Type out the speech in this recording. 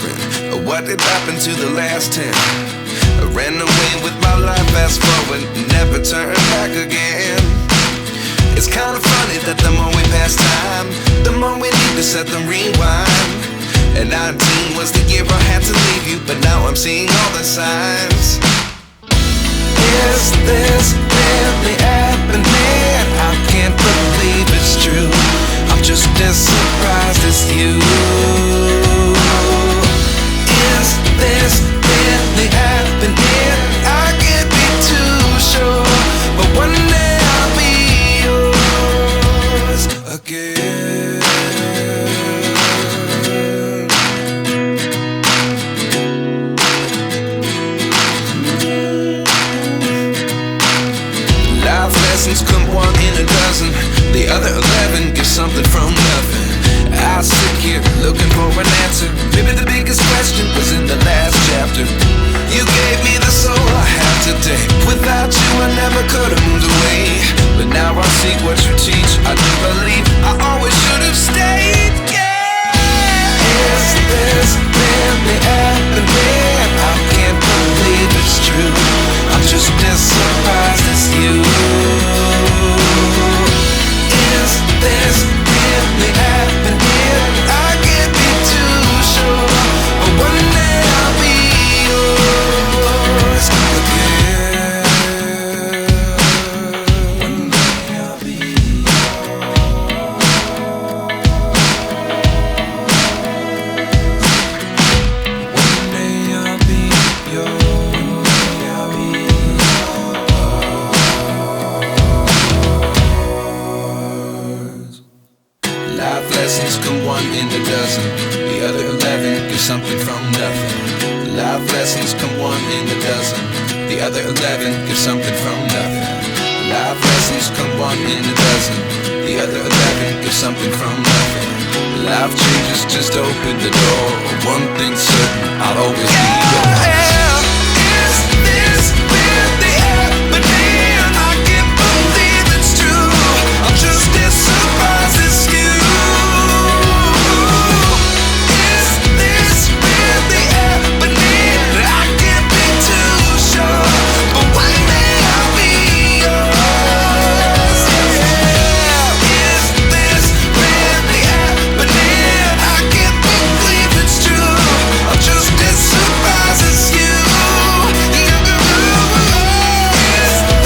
different? What did happen to the last 10? I ran away with my life, fast forward, never turn back again. It's kinda funny that the more we pass time, the more we need to set the rewind. And 19 was the year I had to leave you, but now I'm seeing all the signs. Is this really happening? I can't believe it's true. I'm just as surprised as you. Is this really happening? I can't be too sure, but one day I'll be yours again. Life lessons come one in a dozen. The other 11 give something from nothing. I sit here looking for an answer. Maybe the biggest question was in the last chapter. You gave me the soul I have today. Without you I never could have moved away. But now I see what you teach. I do believe I always should have stayed. Yeah. Is this really happening? I can't believe it's true. I'm just as surprised as you. Is this really happening? I can't be too sure, but one day I'll be yours again. One day I'll be yours. One day I'll be yours. Life lessons come one in a dozen. The other 11 give something from nothing. Life lessons come one in a dozen. The other 11 give something from nothing. Life lessons come one in a dozen. The other 11 give something from nothing. Life changes just open the door. One